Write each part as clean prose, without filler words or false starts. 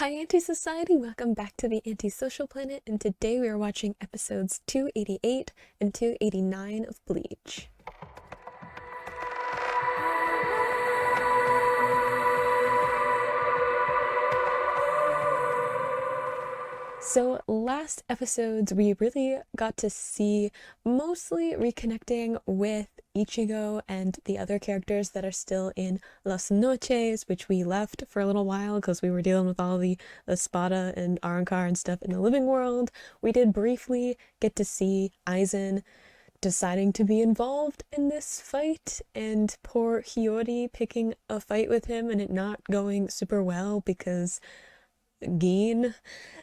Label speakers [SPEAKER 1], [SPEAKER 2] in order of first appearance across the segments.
[SPEAKER 1] Hi Anti-Society, welcome back to the Antisocial Planet, and today we are watching episodes 288 and 289 of Bleach. So last episodes we really got to see mostly reconnecting with Ichigo and the other characters that are still in Las Noches, which we left for a little while because we were dealing with all the Espada and Arrancar and stuff in the living world. We did briefly get to see Aizen deciding to be involved in this fight, and poor Hiyori picking a fight with him and it not going super well because Gin.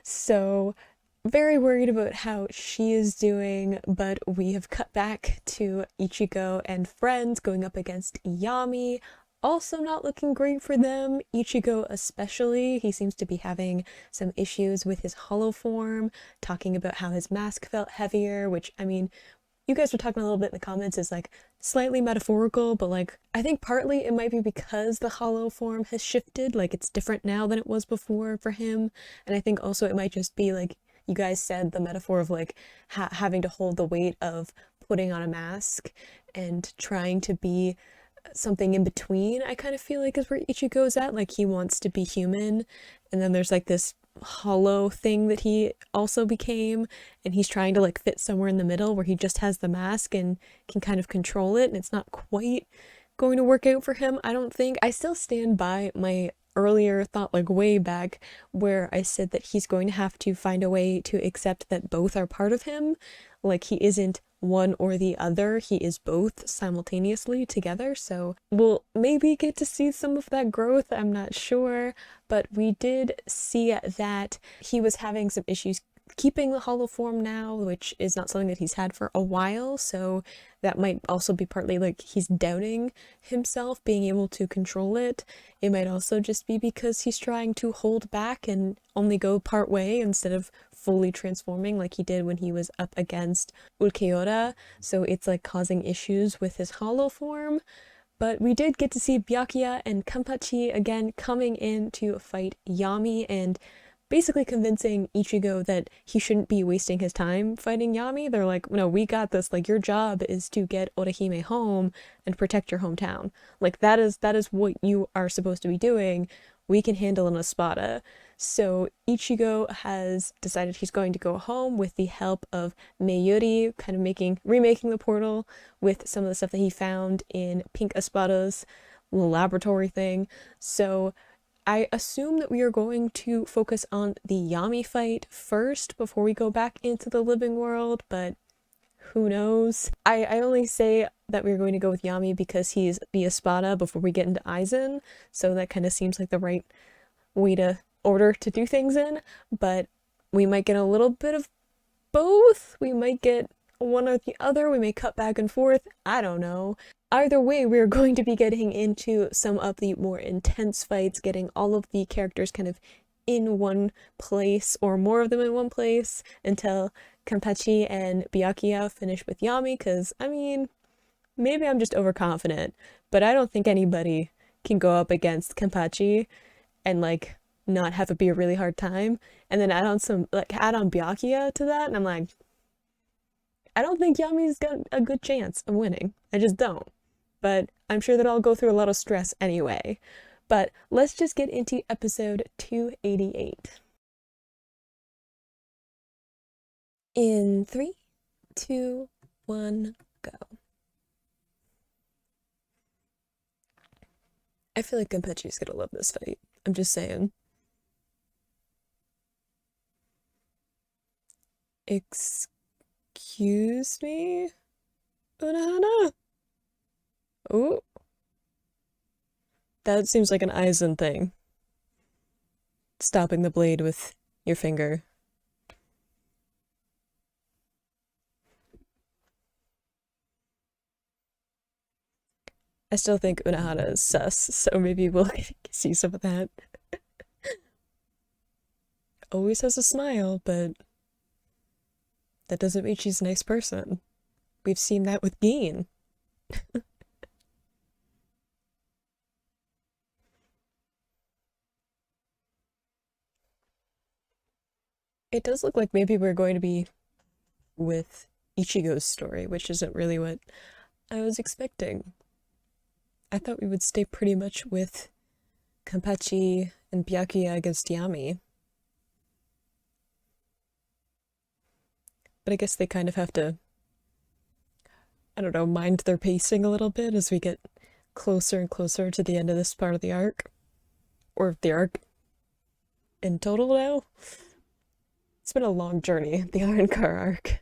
[SPEAKER 1] So very worried about how she is doing, but we have cut back to Ichigo and friends going up against Yami. Also not looking great for them. Ichigo especially. He seems to be having some issues with his hollow form, talking about how his mask felt heavier, which, I mean, you guys were talking a little bit in the comments is like slightly metaphorical, but like I think partly it might be because the hollow form has shifted, like it's different now than it was before for him. And I think also it might just be like you guys said, the metaphor of like having to hold the weight of putting on a mask and trying to be something in between. I kind of feel like is where Ichigo's at, like he wants to be human, and then there's like this hollow thing that he also became, and he's trying to like fit somewhere in the middle where he just has the mask and can kind of control it, and it's not quite going to work out for him, I don't think. I still stand by my earlier thought, like way back, where I said that he's going to have to find a way to accept that both are part of him. Like he isn't one or the other, he is both simultaneously together. So we'll maybe get to see some of that growth, I'm not sure, but we did see that he was having some issues keeping the hollow form now, which is not something that he's had for a while, so that might also be partly like he's doubting himself being able to control it. It might also just be because he's trying to hold back and only go part way instead of fully transforming like he did when he was up against Ulquiorra, so it's like causing issues with his hollow form. But we did get to see Byakuya and Kanpachi again coming in to fight Yami and basically convincing Ichigo that he shouldn't be wasting his time fighting Yami. They're like, no, we got this. Like, your job is to get Orihime home and protect your hometown. Like, that is what you are supposed to be doing. We can handle an Espada. So Ichigo has decided he's going to go home with the help of Meiyuri, kind of remaking the portal with some of the stuff that he found in Pink Espada's little laboratory thing. So I assume that we are going to focus on the Yami fight first before we go back into the living world, but who knows? I only say that we're going to go with Yami because he's the Espada before we get into Aizen, so that kind of seems like the right way to order to do things in, but we might get a little bit of both. We might get one or the other. We may cut back and forth. I don't know. Either way, we're going to be getting into some of the more intense fights, getting all of the characters kind of in one place, or more of them in one place, until Kanpachi and Byakuya finish with Yami, because, I mean, maybe I'm just overconfident, but I don't think anybody can go up against Kanpachi and, like, not have it be a really hard time, and then add on Byakuya to that, and I'm like, I don't think Yami's got a good chance of winning. I just don't. But I'm sure that I'll go through a lot of stress anyway. But let's just get into episode 288. In 3, 2, 1, go. I feel like Genpechi's gonna love this fight. I'm just saying. Excuse me? Unohana? Oh, that seems like an Aizen thing. Stopping the blade with your finger. I still think Unohana is sus, so maybe we'll see some of that. Always has a smile, but that doesn't mean she's a nice person. We've seen that with Gin. It does look like maybe we're going to be with Ichigo's story, which isn't really what I was expecting. I thought we would stay pretty much with Kampachi and Byakuya against Yami, but I guess they kind of have to, I don't know, mind their pacing a little bit as we get closer and closer to the end of this part of the arc, or the arc in total now. It's been a long journey, the Arrancar arc.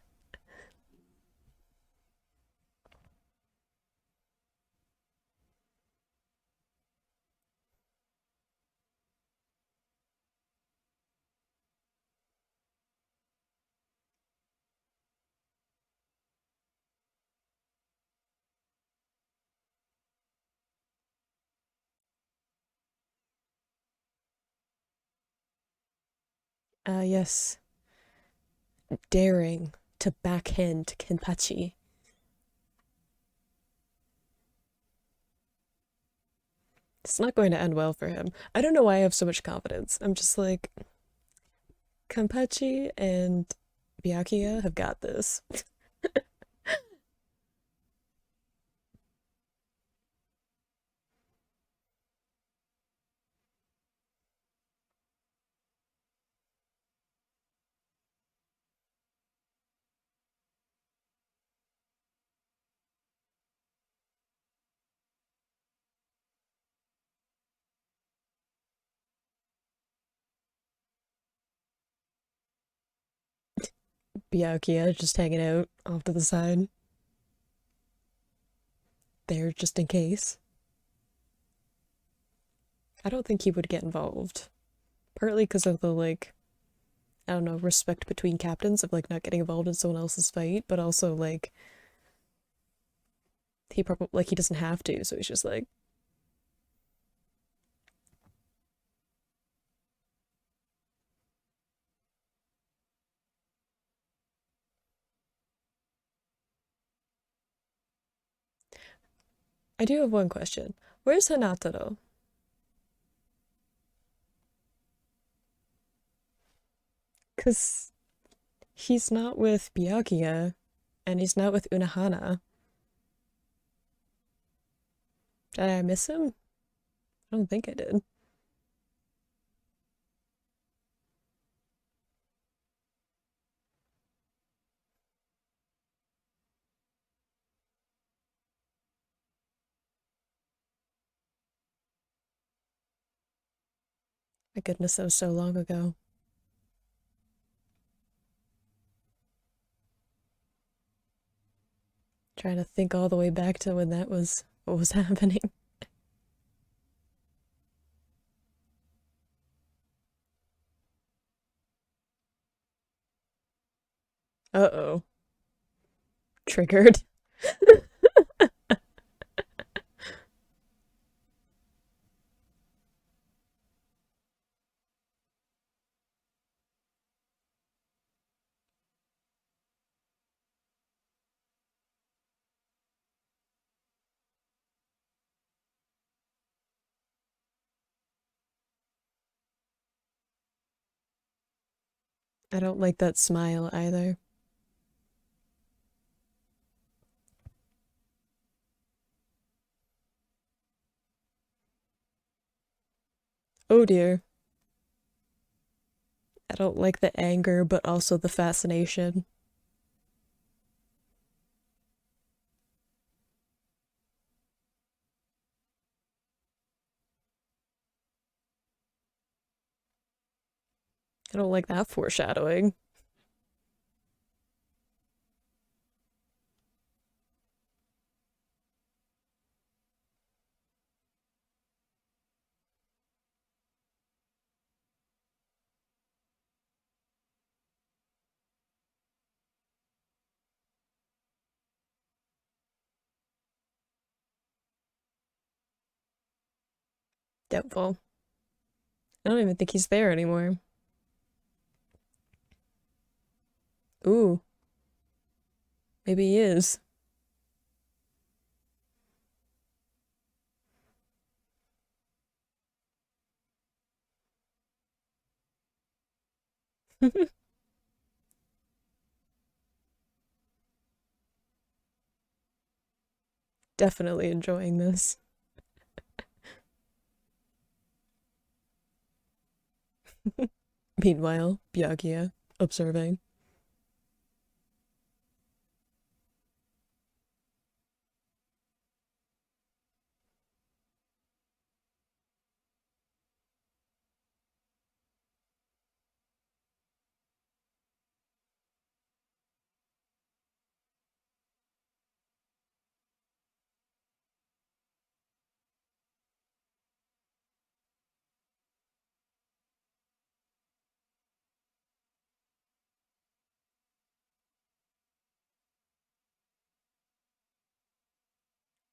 [SPEAKER 1] Yes, daring to backhand Kenpachi. It's not going to end well for him. I don't know why I have so much confidence. I'm just like, Kenpachi and Byakuya have got this. Byakuya just hanging out off to the side there just in case. I don't think he would get involved. Partly because of the, like, I don't know, respect between captains of, like, not getting involved in someone else's fight, but also, like, he probably, like, he doesn't have to, so he's just like, I do have one question. Where's Hinata though? Because he's not with Byakuya, and he's not with Unohana. Did I miss him? I don't think I did. My goodness, that was so long ago. Trying to think all the way back to when that was what was happening. Uh-oh. Triggered. I don't like that smile either. Oh dear. I don't like the anger, but also the fascination. I don't like that foreshadowing. Doubtful. I don't even think he's there anymore. Ooh, maybe he is. definitely enjoying this. Meanwhile, Byakuya observing.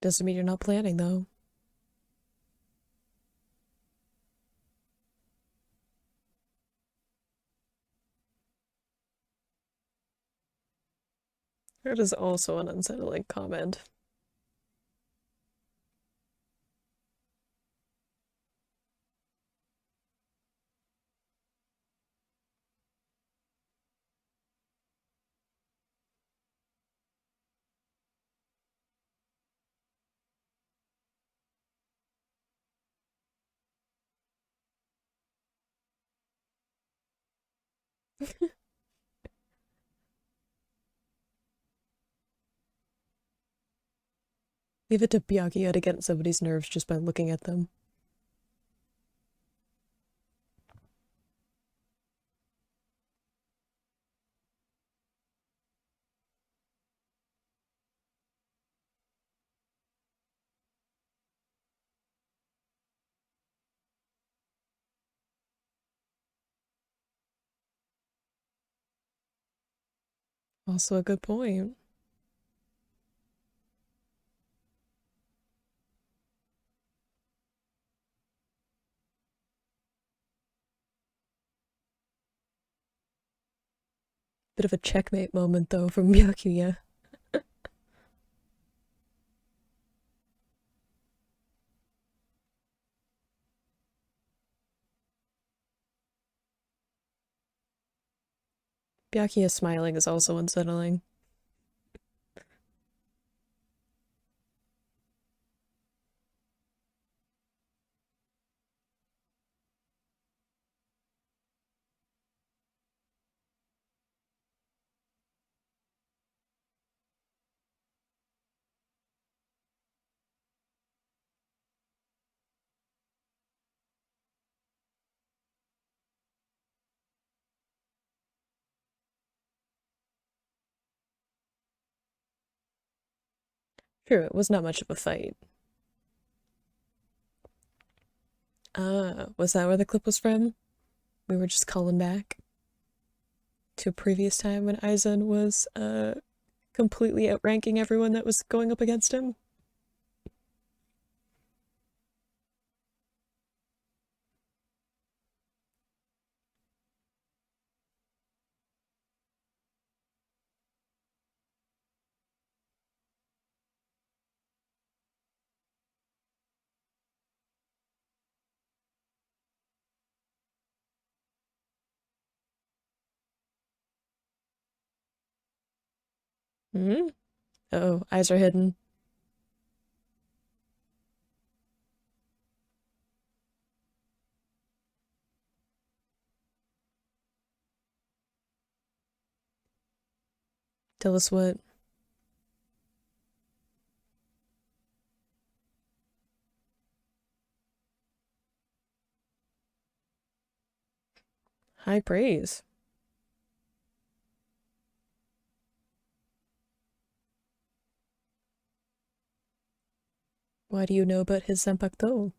[SPEAKER 1] Doesn't mean you're not planning, though. That is also an unsettling comment. Leave it to Byakuya to get somebody's nerves just by looking at them. Also a good point. Bit of a checkmate moment, though, from Byakuya. Byakuya smiling is also unsettling. True, it was not much of a fight. Ah, was that where the clip was from? We were just calling back to a previous time when Aizen was, completely outranking everyone that was going up against him. Hmm? Oh, eyes are hidden. Tell us what. High praise. Why do you know about his senpakuto?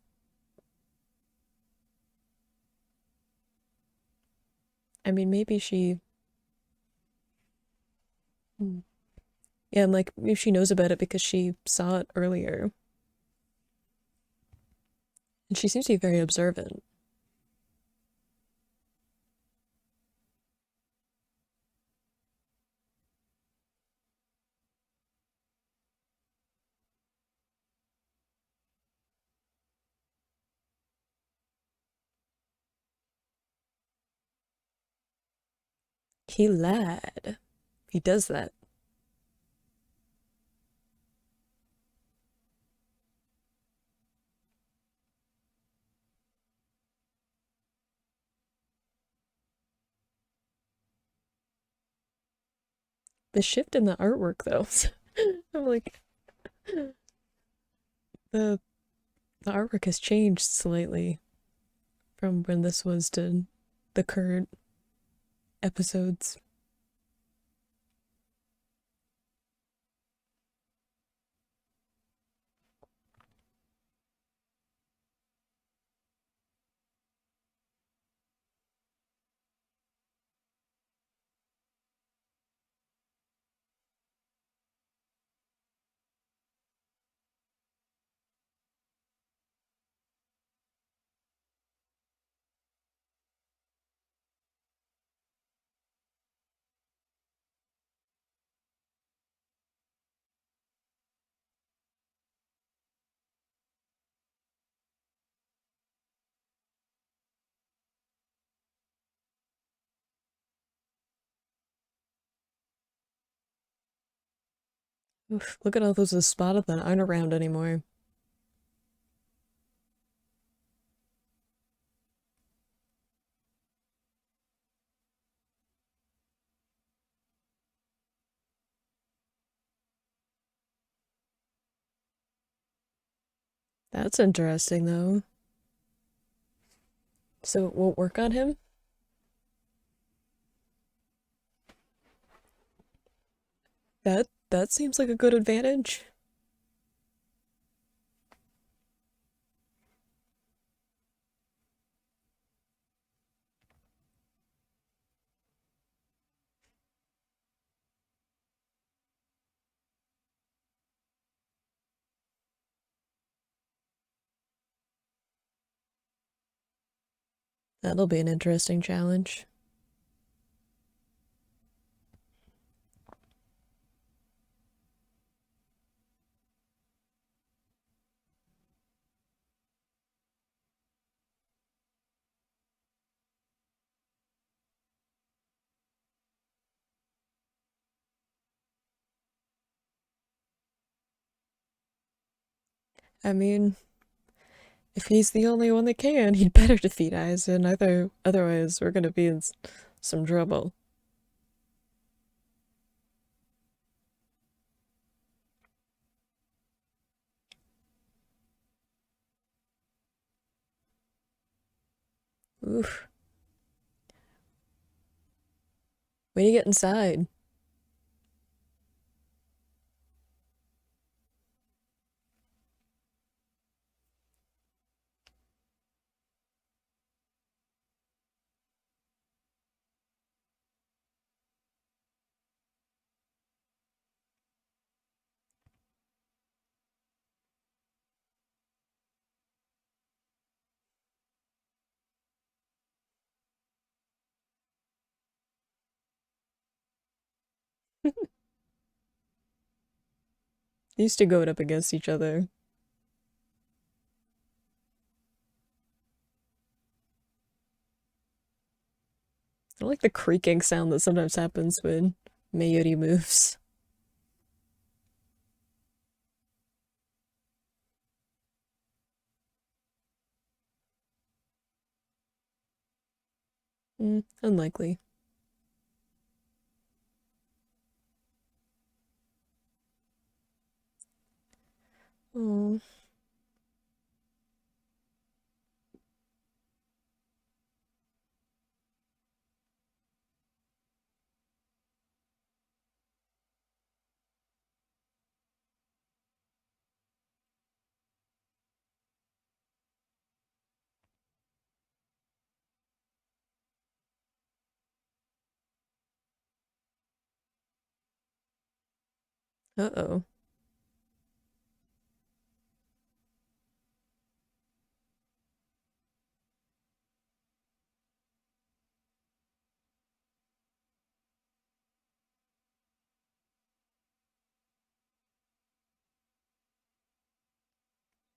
[SPEAKER 1] I mean, maybe she. Hmm. Yeah, I'm like, maybe she knows about it because she saw it earlier. And she seems to be very observant. He lied. He does that. The shift in the artwork though. I'm like the the artwork has changed slightly from when this was to the current episodes. Oof, look at all those spotted that aren't around anymore. That's interesting though. So it won't work on him? That seems like a good advantage. That'll be an interesting challenge. I mean, if he's the only one that can, he'd better defeat Aizen. Otherwise, we're gonna be in some trouble. Oof. Way to get inside. Used to go up against each other. I like the creaking sound that sometimes happens when Mayuri moves. Unlikely. Oh. Uh-oh.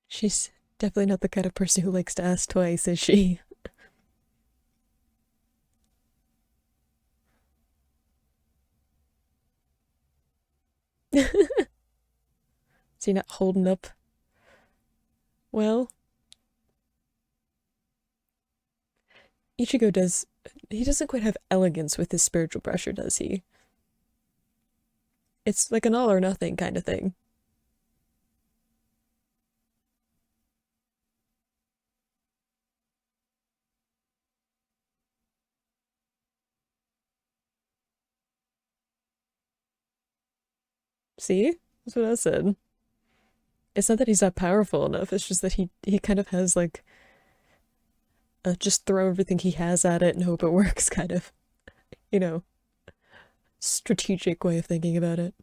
[SPEAKER 1] She's definitely not the kind of person who likes to ask twice, is she? Is he not holding up well? Ichigo does. He doesn't quite have elegance with his spiritual pressure, does he? It's like an all or nothing kind of thing. See? That's what I said. It's not that he's not powerful enough, it's just that he kind of has like a just throw everything he has at it and hope it works kind of, you know, strategic way of thinking about it.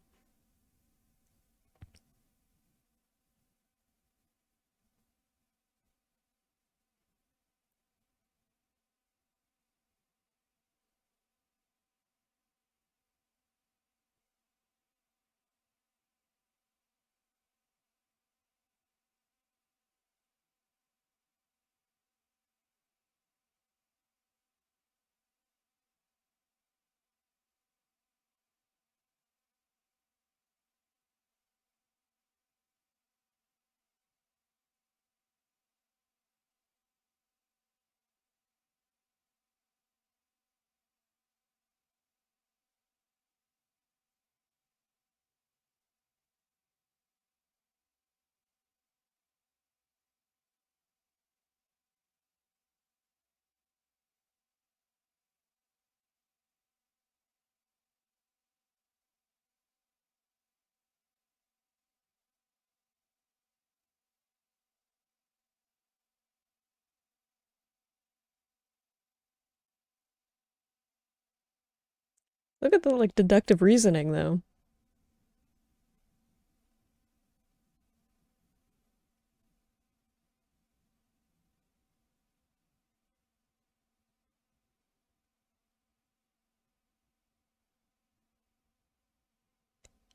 [SPEAKER 1] Look at the like deductive reasoning though.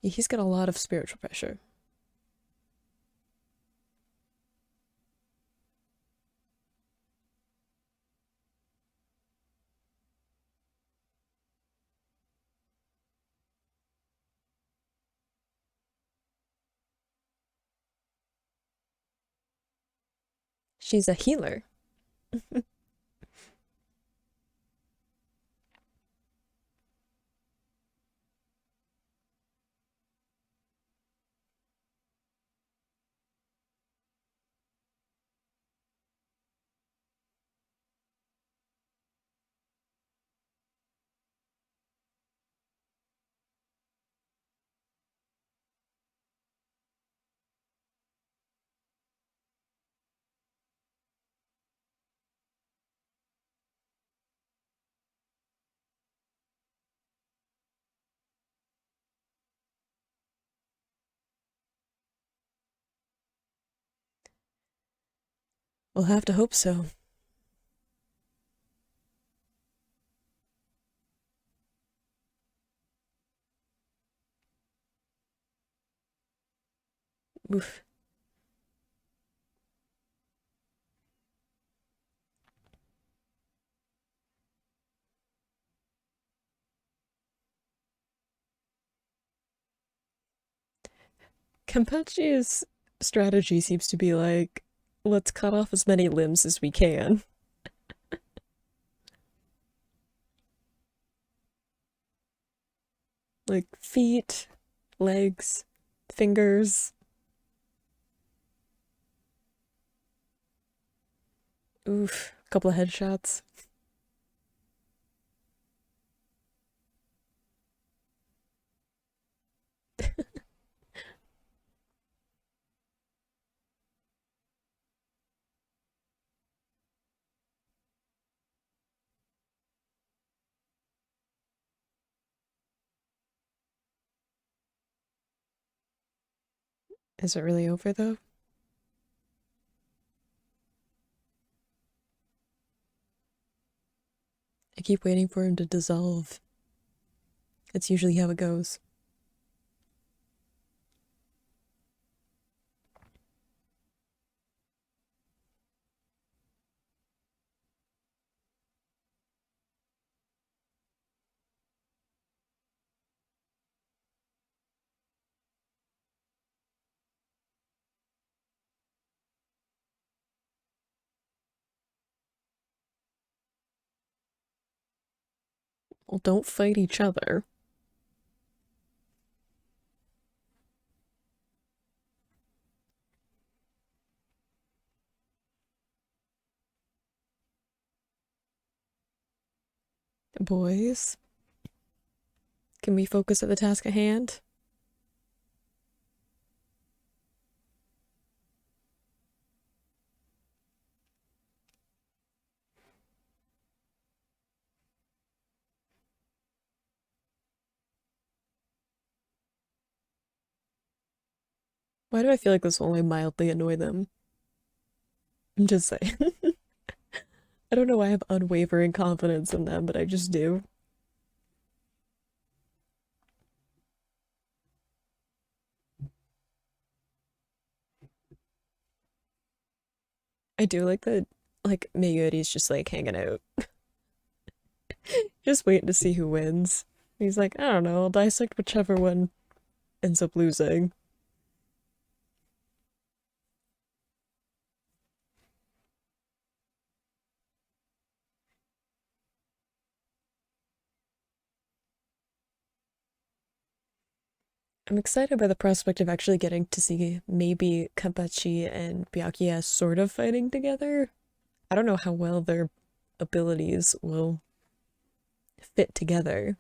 [SPEAKER 1] He's got a lot of spiritual pressure. She's a healer. We'll have to hope so. Oof. Kenpachi's strategy seems to be like, let's cut off as many limbs as we can. Like feet, legs, fingers. Oof. A couple of headshots. Is it really over though? I keep waiting for him to dissolve. It's usually how it goes. Well, don't fight each other. Boys, can we focus at the task at hand? Why do I feel like this will only mildly annoy them? I'm just saying. I don't know why I have unwavering confidence in them, but I just do. I do like that, like, Meguri's just like hanging out, just waiting to see who wins. He's like, I don't know, I'll dissect whichever one ends up losing. I'm excited by the prospect of actually getting to see maybe Kampachi and Byakuya sort of fighting together. I don't know how well their abilities will fit together.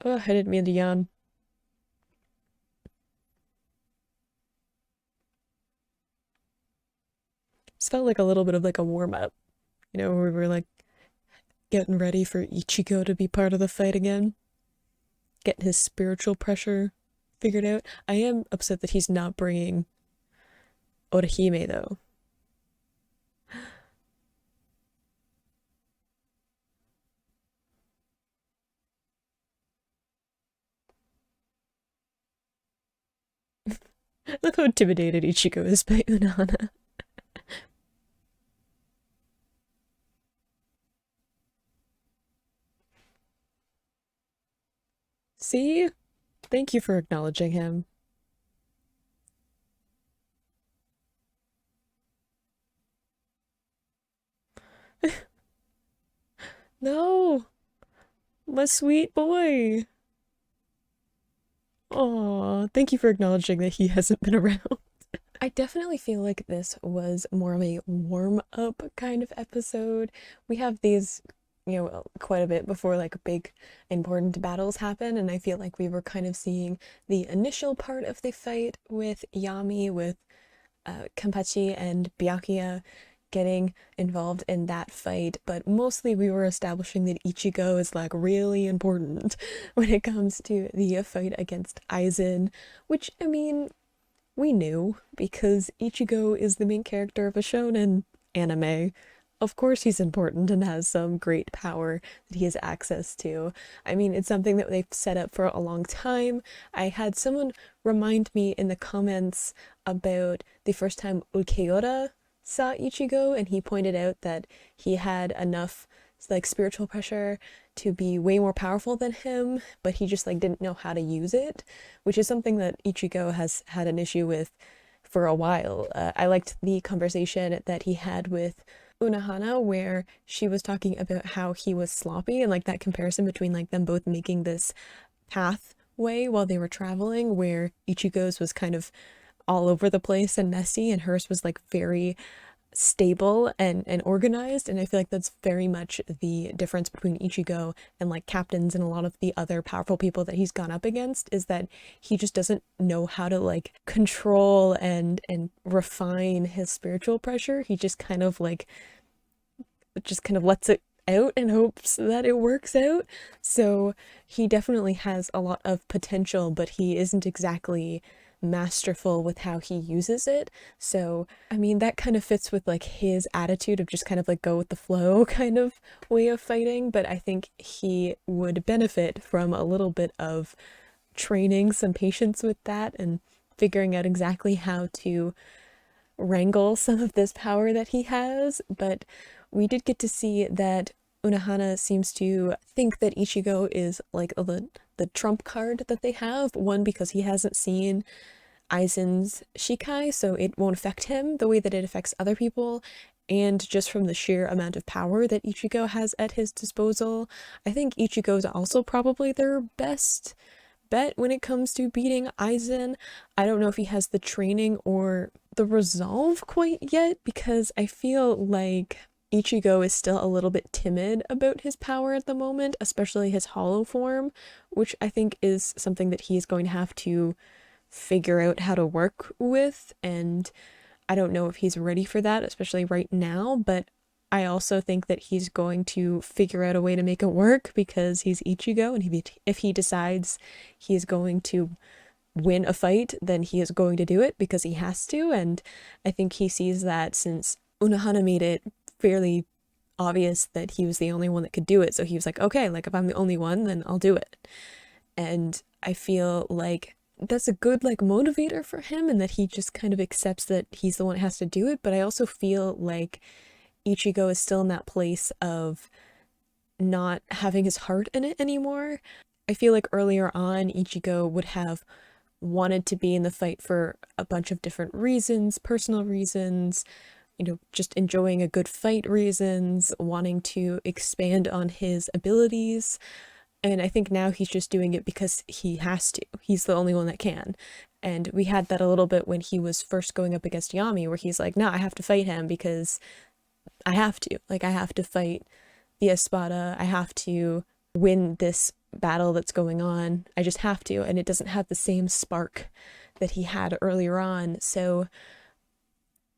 [SPEAKER 1] Oh, I didn't mean to yawn. This felt like a little bit of like a warm up, where we were like getting ready for Ichigo to be part of the fight again, getting his spiritual pressure figured out. I am upset that he's not bringing Orihime though. Look how intimidated Ichigo is by Unohana. See? Thank you for acknowledging him. No, my sweet boy. Aw, thank you for acknowledging that he hasn't been around. I definitely feel like this was more of a warm up kind of episode. We have these, quite a bit before like big important battles happen, and I feel like we were kind of seeing the initial part of the fight with Yami, with Kenpachi and Byakuya getting involved in that fight, but mostly we were establishing that Ichigo is like really important when it comes to the fight against Aizen, which I mean, we knew because Ichigo is the main character of a shonen anime. Of course he's important and has some great power that he has access to. I mean, it's something that they've set up for a long time. I had someone remind me in the comments about the first time Ulquiorra saw Ichigo, and he pointed out that he had enough like spiritual pressure to be way more powerful than him, but he just like didn't know how to use it, which is something that Ichigo has had an issue with for a while. I liked the conversation that he had with Unohana where she was talking about how he was sloppy, and like that comparison between like them both making this pathway while they were traveling, where Ichigo's was kind of all over the place and messy, and hers was like very stable and organized. And I feel like that's very much the difference between Ichigo and like captains and a lot of the other powerful people that he's gone up against, is that he just doesn't know how to like control and refine his spiritual pressure. He just kind of lets it out and hopes that it works out. So he definitely has a lot of potential, but he isn't exactly masterful with how he uses it. So, I mean, that kind of fits with like his attitude of just kind of like go with the flow kind of way of fighting, but I think he would benefit from a little bit of training, some patience with that, and figuring out exactly how to wrangle some of this power that he has. But we did get to see that Unohana seems to think that Ichigo is like the trump card that they have. One, because he hasn't seen Aizen's Shikai, so it won't affect him the way that it affects other people. And just from the sheer amount of power that Ichigo has at his disposal, I think Ichigo's also probably their best bet when it comes to beating Aizen. I don't know if he has the training or the resolve quite yet, because I feel like Ichigo is still a little bit timid about his power at the moment, especially his hollow form, which I think is something that he's going to have to figure out how to work with, and I don't know if he's ready for that, especially right now, but I also think that he's going to figure out a way to make it work because he's Ichigo, and if he decides he is going to win a fight, then he is going to do it because he has to, and I think he sees that since Unohana made it fairly obvious that he was the only one that could do it, so he was like, okay, like if I'm the only one, then I'll do it. And I feel like that's a good like motivator for him, and that he just kind of accepts that he's the one that has to do it. But I also feel like Ichigo is still in that place of not having his heart in it anymore. I feel like earlier on Ichigo would have wanted to be in the fight for a bunch of different reasons, personal reasons, you know, just enjoying a good fight reasons, wanting to expand on his abilities. And I think now he's just doing it because he has to. He's the only one that can. And we had that a little bit when he was first going up against Yami, where he's like, no, I have to fight him because I have to. Like, I have to fight the Espada. I have to win this battle that's going on. I just have to. And it doesn't have the same spark that he had earlier on. So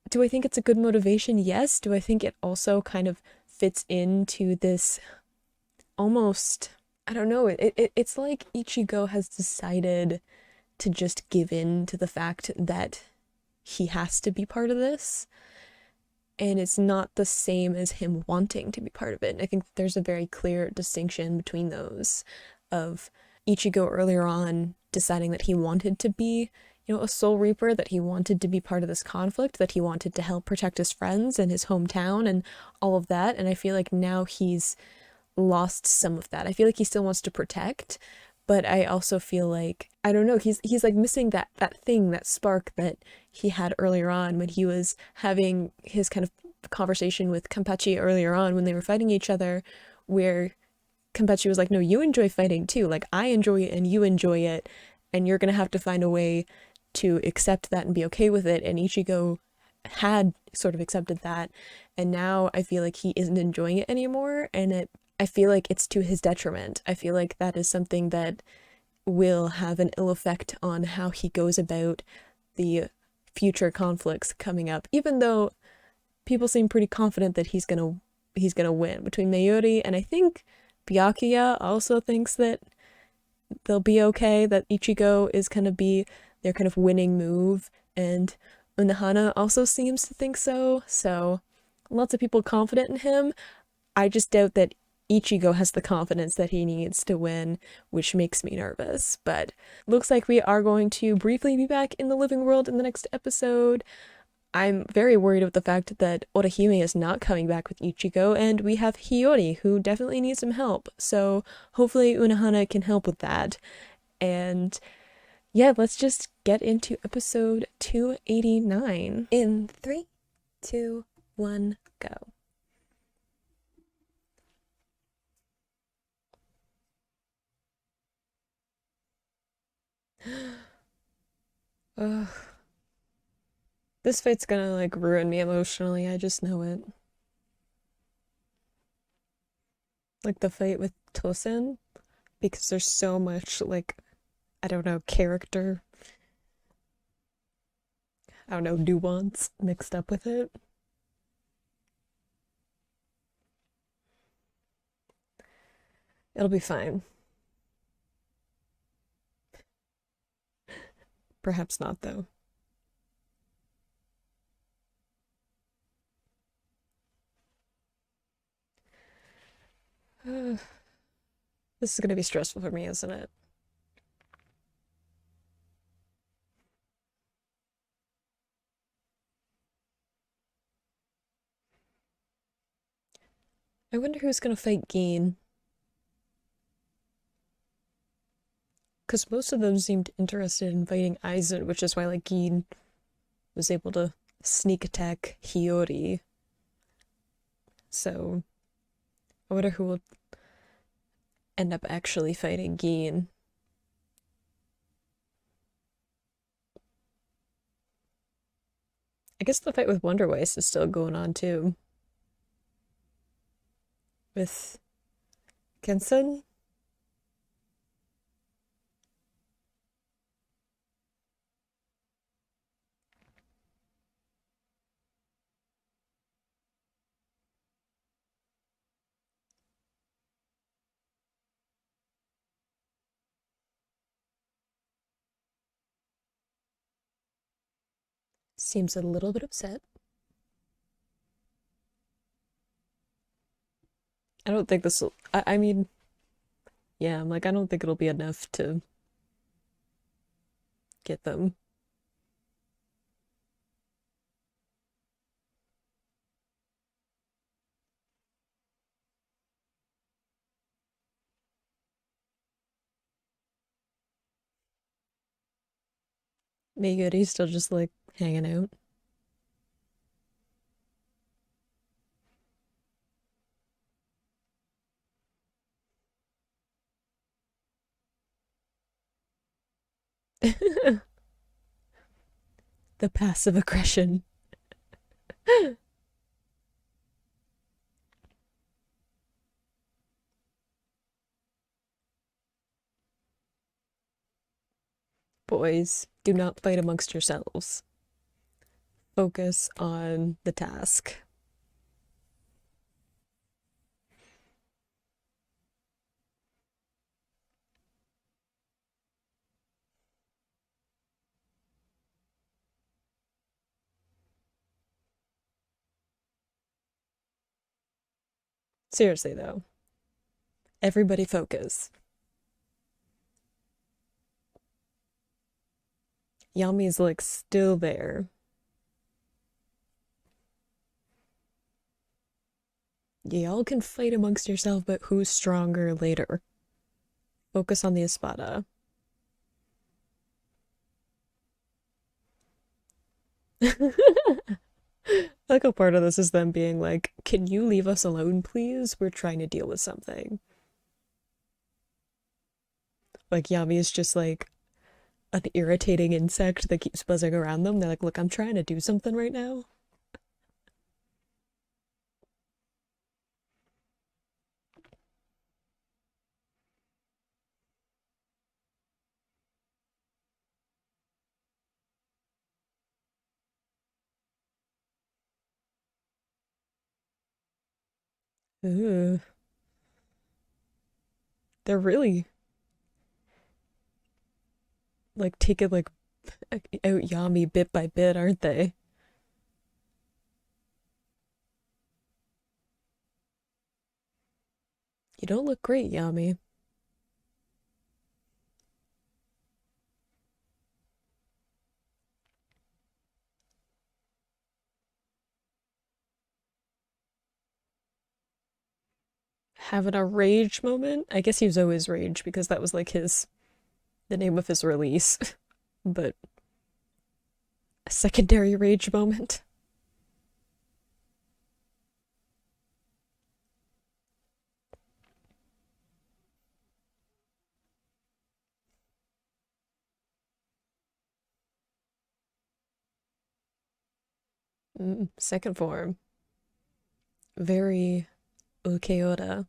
[SPEAKER 1] do I think it's a good motivation? Yes. Do I think it also kind of fits into this almost, I don't know, it's like Ichigo has decided to just give in to the fact that he has to be part of this, and it's not the same as him wanting to be part of it. And I think there's a very clear distinction between those, of Ichigo earlier on deciding that he wanted to be, you know, a Soul Reaper, that he wanted to be part of this conflict, that he wanted to help protect his friends and his hometown and all of that. And I feel like now he's lost some of that. I feel like he still wants to protect, but I also feel like, I don't know, he's like missing that thing, that spark that he had earlier on when he was having his kind of conversation with Kenpachi earlier on when they were fighting each other, where Kenpachi was like, no, you enjoy fighting too, like I enjoy it and you enjoy it, and you're gonna have to find a way to accept that and be okay with it. And Ichigo had sort of accepted that, and now I feel like he isn't enjoying it anymore, and I feel like it's to his detriment. I feel like that is something that will have an ill effect on how he goes about the future conflicts coming up, even though people seem pretty confident that he's gonna win between Mayuri, and I think Byakuya also thinks that they'll be okay, that Ichigo is gonna be their kind of winning move, and Unohana also seems to think so. So lots of people confident in him. I just doubt that Ichigo has the confidence that he needs to win, which makes me nervous. But looks like we are going to briefly be back in the living world in the next episode. I'm very worried about the fact that Orihime is not coming back with Ichigo, and we have Hiyori, who definitely needs some help. So hopefully Unohana can help with that. And yeah, let's just get into episode 289. In 3, 2, 1, go. Ugh. This fight's gonna like ruin me emotionally, I just know it. Like the fight with Tosen, because there's so much like, I don't know, character, I don't know, nuance mixed up with it. It'll be fine. Perhaps not though. This is gonna be stressful for me, isn't it? I wonder who's gonna fight Gin. because most of them seemed interested in fighting Aizen, which is why like Gin was able to sneak attack Hiyori. So I wonder who will end up actually fighting Gin. I guess the fight with Wonder Weiss is still going on too. With Kensen? Seems a little bit upset. I don't think this will. I mean, yeah, I'm like, I don't think it'll be enough to get them. Meguri's still just like hanging out. The passive aggression. Boys, do not fight amongst yourselves. Focus on the task. Seriously, though, everybody focus. Yami's like still there. Y'all can fight amongst yourself, but who's stronger later? Focus on the espada. Like a part of this is them being like, can you leave us alone, please? We're trying to deal with something. Like Yami is just like an irritating insect that keeps buzzing around them. They're like, look, I'm trying to do something right now. Ugh. They're really like taking like out Yami bit by bit, aren't they? You don't look great, Yami. Having a rage moment? I guess he was always rage because that was like the name of his release. But a secondary rage moment. Second form. Very Ukeoda.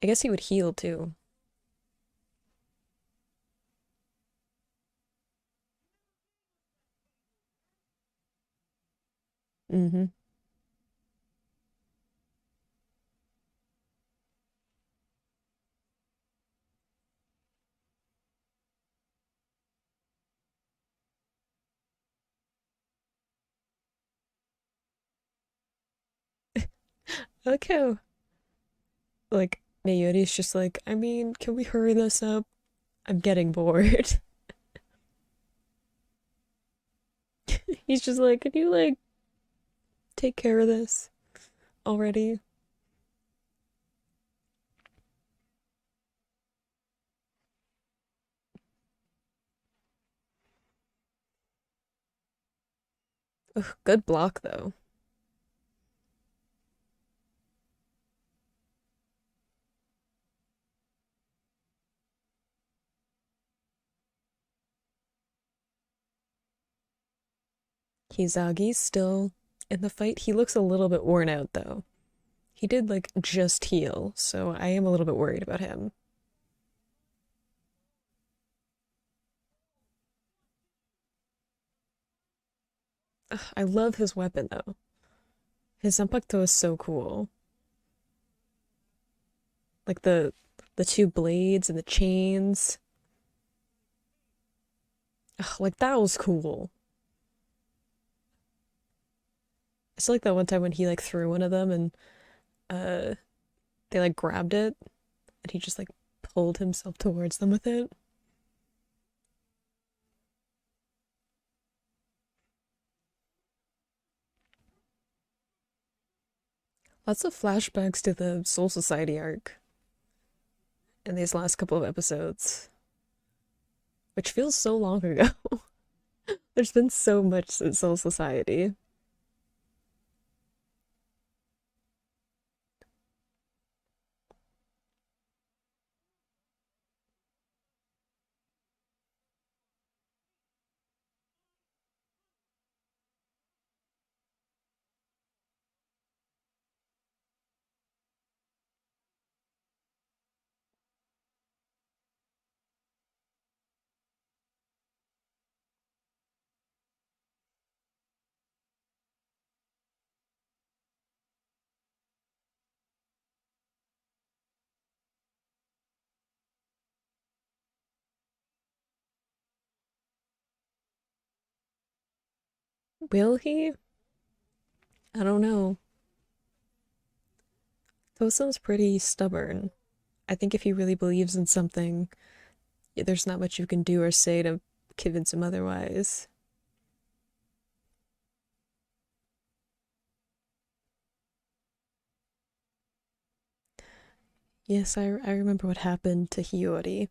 [SPEAKER 1] I guess he would heal too. Mm-hmm. Okay. Like, Mayuri's just like, I mean, can we hurry this up? I'm getting bored. He's just like, can you like take care of this? already. Ugh, good block though. Kizagi's still in the fight. He looks a little bit worn out though. He did like just heal, so I am a little bit worried about him. Ugh, I love his weapon though. His Zanpakuto is so cool. Like the two blades and the chains. Ugh, like that was cool. It's like that one time when he like threw one of them and uh they like grabbed it and he just like pulled himself towards them with it. Lots of flashbacks to the Soul Society arc in these last couple of episodes, which feels so long ago. There's been so much since Soul Society. Will he? I don't know. Tosen's pretty stubborn. I think if he really believes in something, there's not much you can do or say to convince him otherwise. Yes, I remember what happened to Hiyori.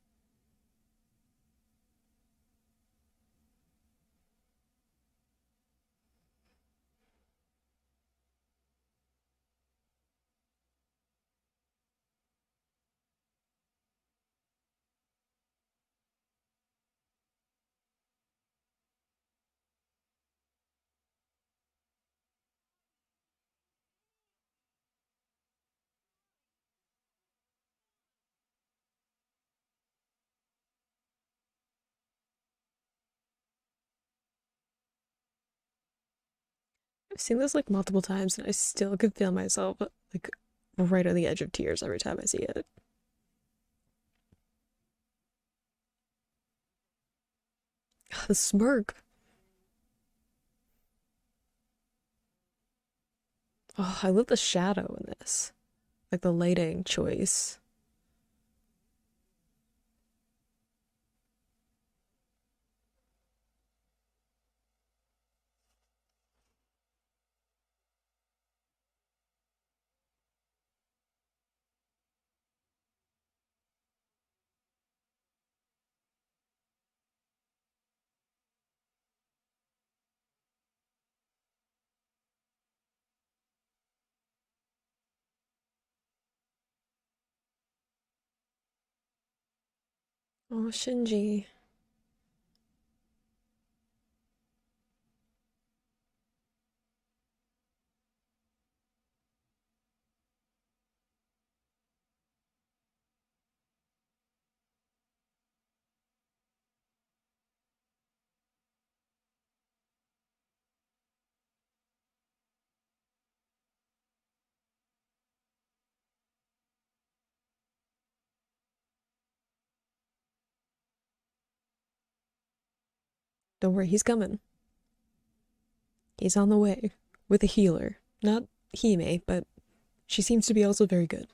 [SPEAKER 1] I've seen this like multiple times and I still can feel myself like right on the edge of tears every time I see it. The smirk. Oh, I love the shadow in this. Like the lighting choice. Oh, Shinji. Don't worry, he's coming. He's on the way with a healer. Not Hime, but she seems to be also very good.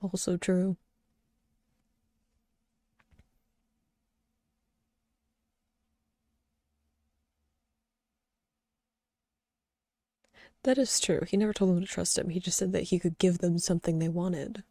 [SPEAKER 1] Also true. That is true. He never told them to trust him. He just said that he could give them something they wanted.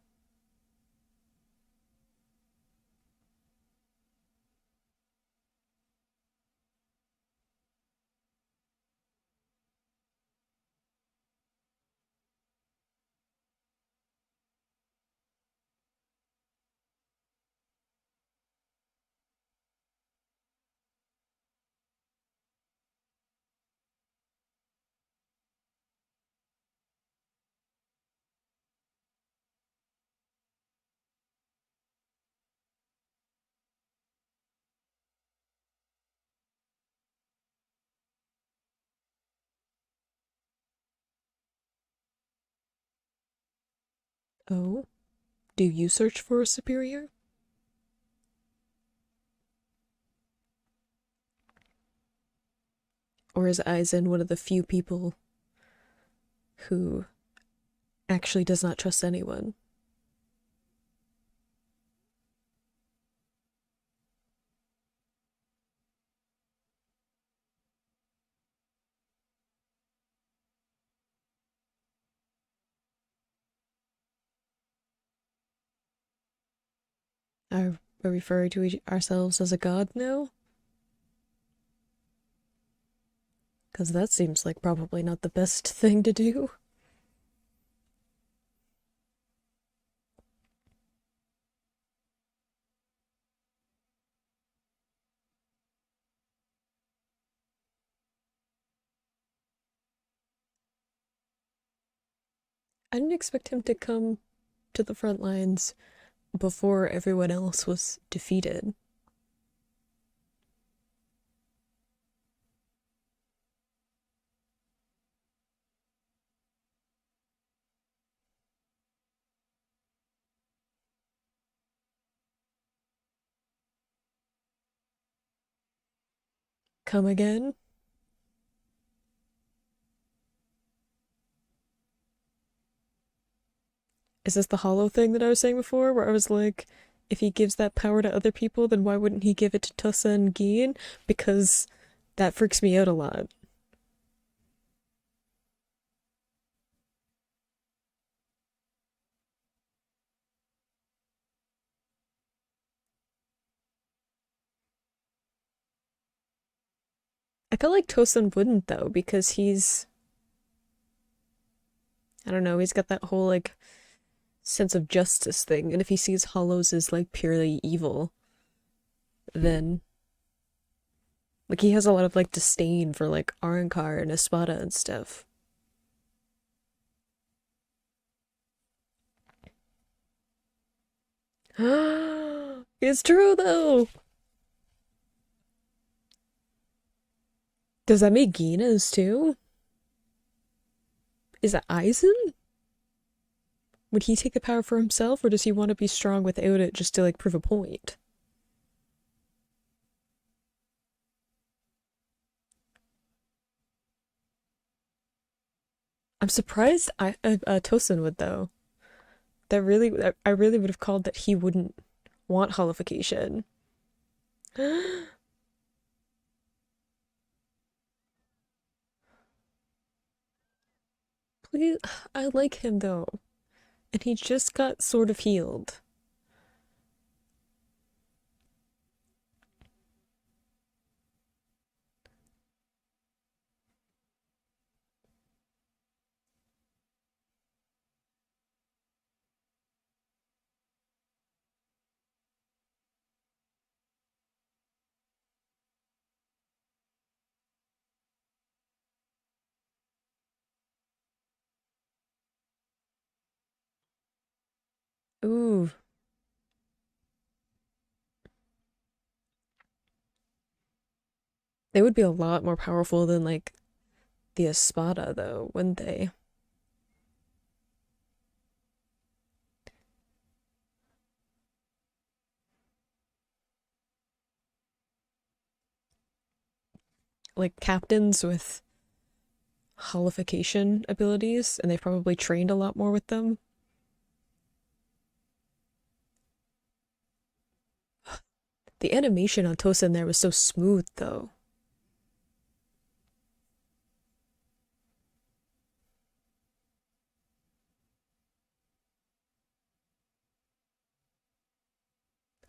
[SPEAKER 1] Oh? Do you search for a superior? Or is Aizen one of the few people who actually does not trust anyone? Are we referring to ourselves as a god now? Because that seems like probably not the best thing to do. I didn't expect him to come to the front lines before everyone else was defeated. Come again? Is this the hollow thing that I was saying before, where I was like, if he gives that power to other people, then why wouldn't he give it to Tosen and Gin? Because that freaks me out a lot. I feel like Tosen wouldn't though, because I don't know, he's got that whole like sense of justice thing, and if he sees hollows as like purely evil, then like he has a lot of like disdain for like Arrancar and Espada and stuff. It's true though. Does that make Gina's too? Is that Aizen? Would he take the power for himself, or does he want to be strong without it just to like prove a point? I'm surprised Tosin would though. I really would have called that he wouldn't want Hollowfication. Please, I like him though, and he just got sort of healed. Ooh, they would be a lot more powerful than like the Espada though, wouldn't they? Like captains with Hollowfication abilities, and they've probably trained a lot more with them. The animation on Tosen there was so smooth, though.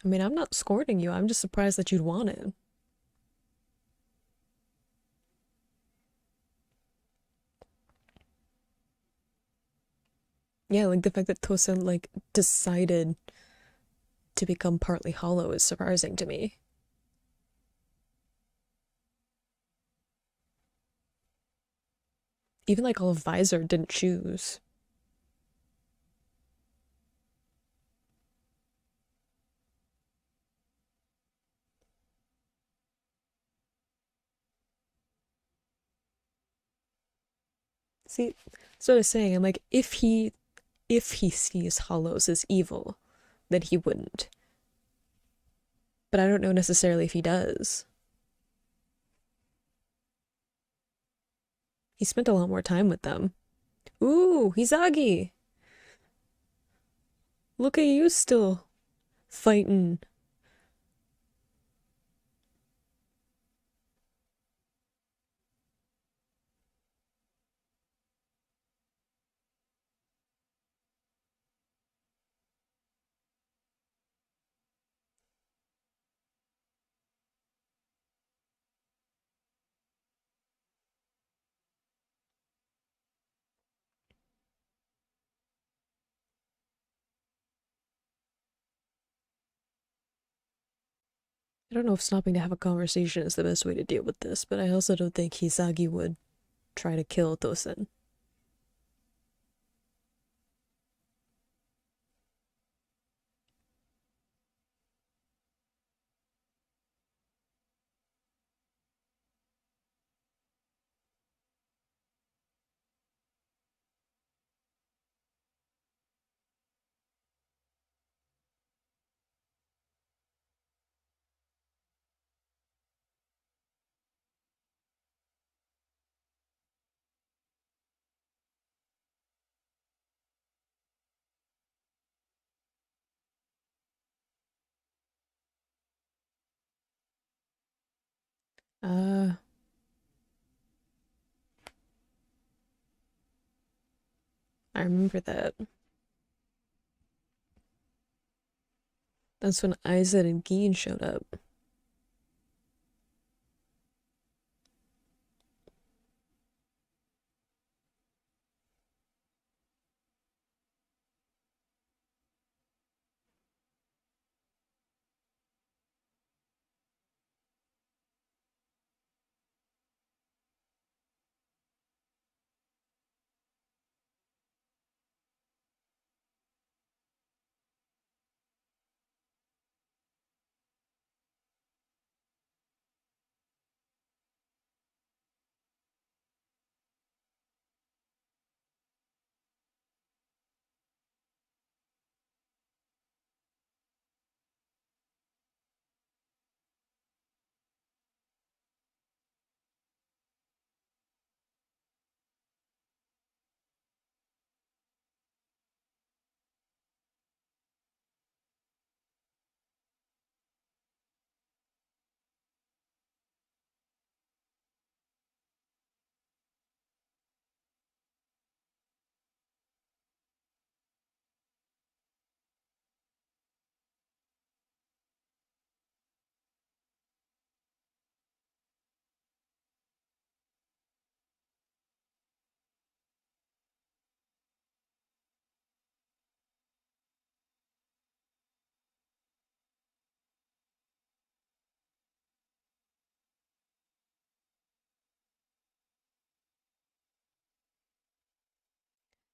[SPEAKER 1] I mean, I'm not scorning you. I'm just surprised that you'd want it. Yeah, like the fact that Tosen like decided to become partly hollow is surprising to me. Even like all of Visor didn't choose. See, that's what I was saying. I'm like, if he sees hollows as evil, then he wouldn't. But I don't know necessarily if he does. He spent a lot more time with them. Ooh, Hisagi! Look at you still fighting. I don't know if stopping to have a conversation is the best way to deal with this, but I also don't think Hisagi would try to kill Tosen. Uh, I remember that. That's when Aizen and Gin showed up.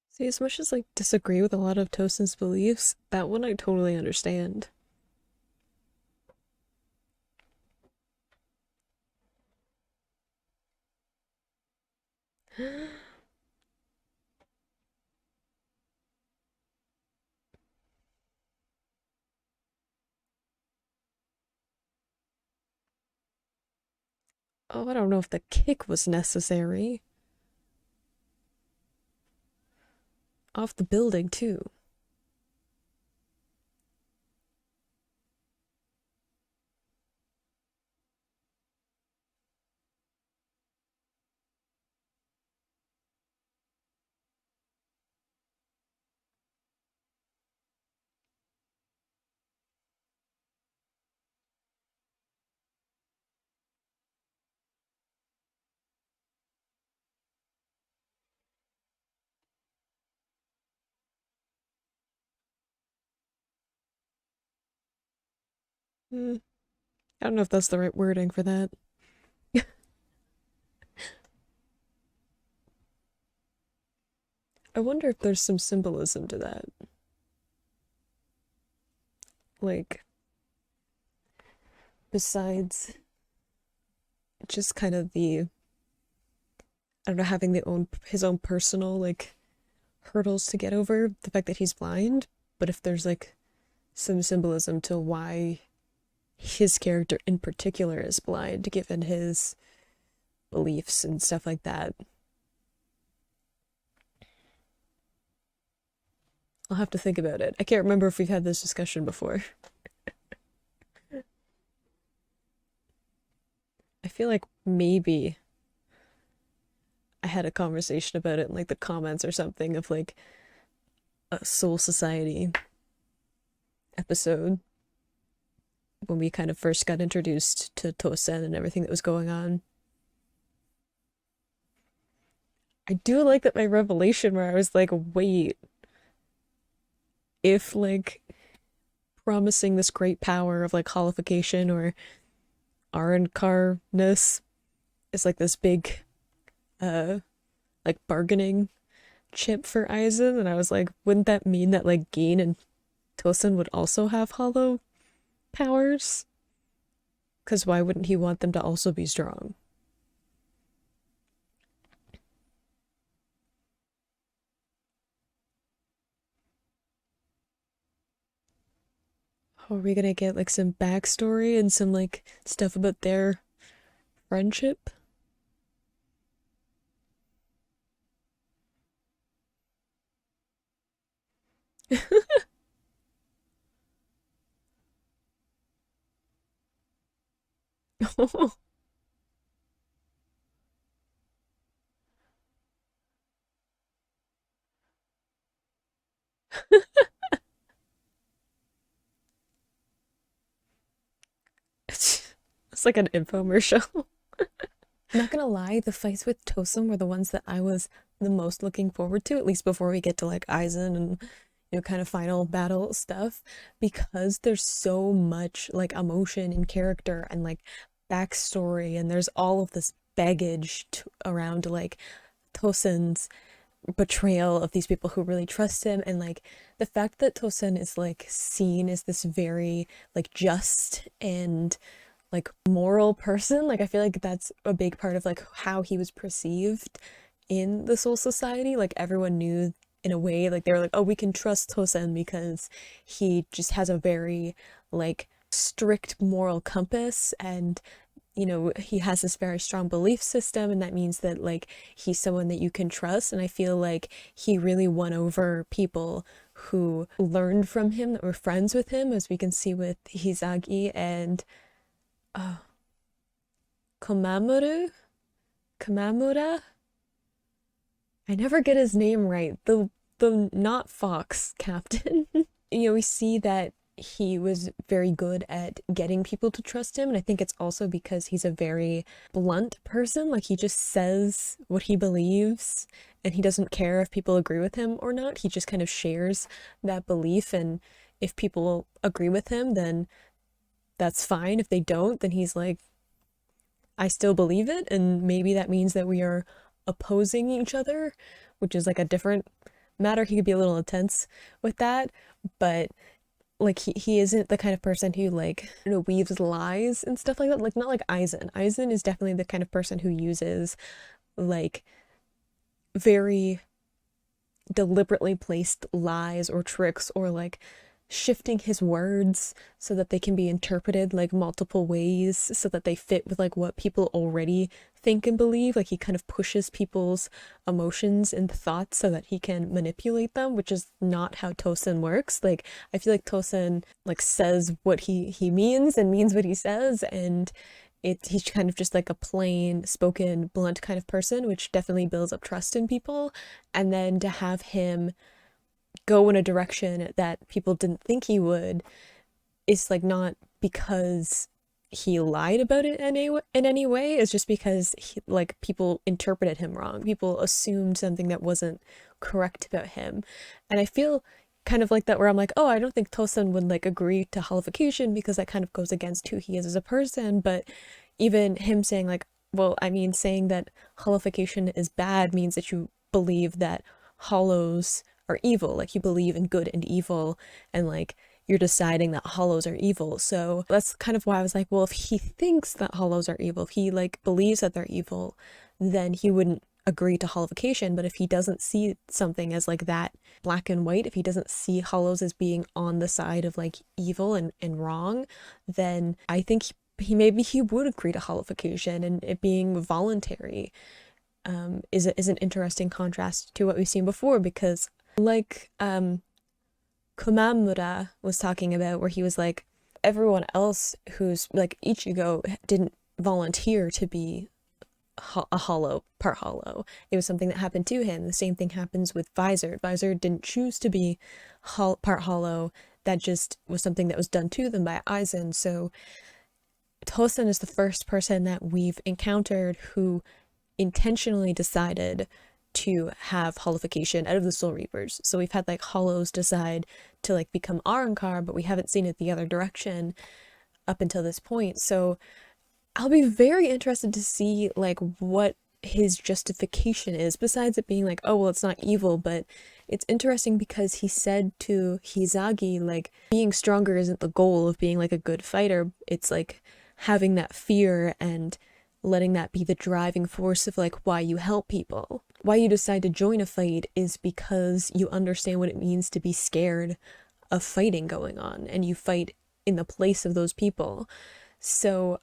[SPEAKER 1] See, as much as like disagree with a lot of Tosen's beliefs, that one I totally understand. Oh, I don't know if the kick was necessary. Off the building, too. Mm, I don't know if that's the right wording for that. I wonder if there's some symbolism to that. Like, besides just kind of I don't know, having his own personal, like, hurdles to get over, the fact that he's blind, but if there's, like, some symbolism to why his character in particular is blind, given his beliefs and stuff like that. I'll have to think about it. I can't remember if we've had this discussion before. I feel like maybe I had a conversation about it in like the comments or something of like a Soul Society episode when we kind of first got introduced to Tosen and everything that was going on. I do like that my revelation where I was like, wait, if like promising this great power of like Hollowfication or Arrancarness is like this big uh like bargaining chip for Aizen, and I was like, wouldn't that mean that like Gin and Tosen would also have hollow powers? Because why wouldn't he want them to also be strong? Are we gonna get like some backstory and some like stuff about their friendship? It's like an infomercial. I'm not gonna lie, the fights with Tosen were the ones that I was the most looking forward to, at least before we get to like Aizen and kind of final battle stuff, because there's so much like emotion and character and like backstory, and there's all of this baggage around like Tosen's betrayal of these people who really trust him, and like the fact that Tosen is like seen as this very like just and like moral person. Like I feel like that's a big part of like how he was perceived in the Soul Society. Like everyone knew in a way, like they were like, oh, we can trust Tosen because he just has a very like strict moral compass, and he has this very strong belief system, and that means that like he's someone that you can trust. And I feel like he really won over people who learned from him, that were friends with him, as we can see with Hisagi and uh, Komamoru? Kamamura? I never get his name right. The not fox captain. We see that he was very good at getting people to trust him, and I think it's also because he's a very blunt person. Like he just says what he believes, and he doesn't care if people agree with him or not. He just kind of shares that belief, and if people agree with him, then that's fine. If they don't, then he's like, I still believe it, and maybe that means that we are opposing each other, which is like a different matter. He could be a little intense with that, but like he isn't the kind of person who like weaves lies and stuff like that. Like not like Aizen. Aizen is definitely the kind of person who uses like very deliberately placed lies or tricks, or like shifting his words so that they can be interpreted like multiple ways so that they fit with like what people already think and believe. Like he kind of pushes people's emotions and thoughts so that he can manipulate them, which is not how Tosen works. Like I feel like Tosen like says what he means and means what he says, and he's kind of just like a plain spoken blunt kind of person, which definitely builds up trust in people. And then to have him go in a direction that people didn't think he would is like not because he lied about it in any way. It's just because like people interpreted him wrong. People assumed something that wasn't correct about him. And I feel kind of like that where I'm like, oh, I don't think Tosen would like agree to Hollowfication because that kind of goes against who he is as a person. But even him saying like, well, I mean, saying that Hollowfication is bad means that you believe that hollows are evil, like you believe in good and evil, and like you're deciding that hollows are evil. So that's kind of why I was like, well, if he thinks that hollows are evil, if he like believes that they're evil, then he wouldn't agree to Hollowfication. But if he doesn't see something as like that black and white, if he doesn't see hollows as being on the side of like evil and wrong, then I think maybe he would agree to Hollowfication, and it being voluntary is an interesting contrast to what we've seen before, because like Komamura was talking about, where he was like, everyone else who's like Ichigo didn't volunteer to be a hollow, part hollow. It was something that happened to him. The same thing happens with Visor. Visor didn't choose to be part hollow. That just was something that was done to them by Aizen. So Tosen is the first person that we've encountered who intentionally decided to have Hollowfication out of the Soul Reapers. So we've had like hollows decide to like become Arrancar, but we haven't seen it the other direction up until this point. So I'll be very interested to see like what his justification is, besides it being like, oh well, it's not evil. But it's interesting because he said to Hizagi like, being stronger isn't the goal of being like a good fighter. It's like having that fear and letting that be the driving force of like why you help people. Why you decide to join a fight is because you understand what it means to be scared of fighting going on, and you fight in the place of those people. So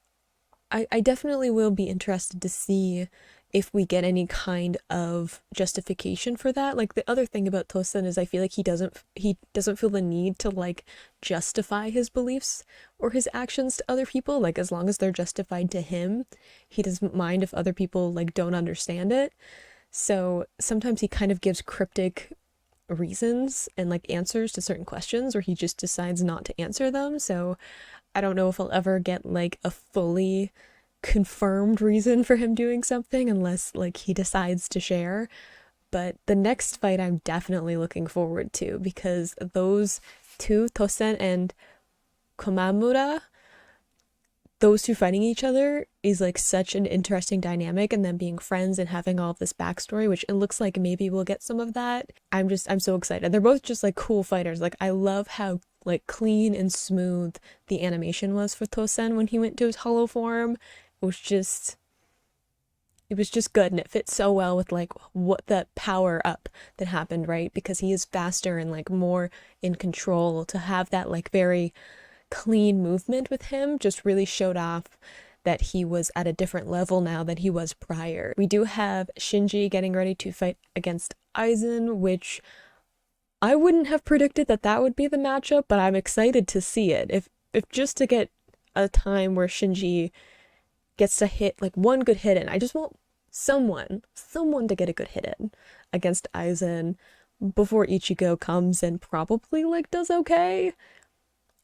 [SPEAKER 1] I definitely will be interested to see if we get any kind of justification for that. Like, the other thing about Tosen is I feel like he doesn't feel the need to like justify his beliefs or his actions to other people. Like, as long as they're justified to him, he doesn't mind if other people like don't understand it. So sometimes he kind of gives cryptic reasons and like answers to certain questions where he just decides not to answer them. So I don't know if I'll ever get like a fully confirmed reason for him doing something unless like he decides to share. But the next fight I'm definitely looking forward to, because those two, Tosen and Komamura, those two fighting each other is like such an interesting dynamic, and then being friends and having all of this backstory, which it looks like maybe we'll get some of that. I'm so excited. They're both just like cool fighters. Like, I love how like clean and smooth the animation was for Tosen when he went to his hollow form. It was just good, and it fits so well with like what the power up that happened, right? Because he is faster and like more in control. To have that like very clean movement with him just really showed off that he was at a different level now than he was prior. We do have Shinji getting ready to fight against Aizen, which I wouldn't have predicted that would be the matchup, but I'm excited to see it. If just to get a time where Shinji gets to hit like one good hit in. I just want someone to get a good hit in against Aizen before Ichigo comes and probably like does okay.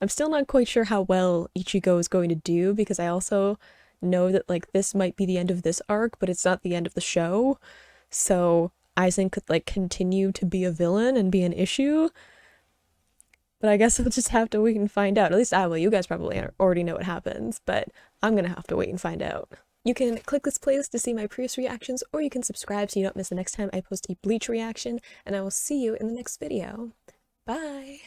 [SPEAKER 1] I'm still not quite sure how well Ichigo is going to do, because I also know that like this might be the end of this arc, but it's not the end of the show. So Aizen could like continue to be a villain and be an issue. But I guess we'll just have to wait and find out. At least I will. You guys probably already know what happens, but I'm gonna have to wait and find out. You can click this playlist to see my previous reactions, or you can subscribe so you don't miss the next time I post a Bleach reaction, and I will see you in the next video. Bye!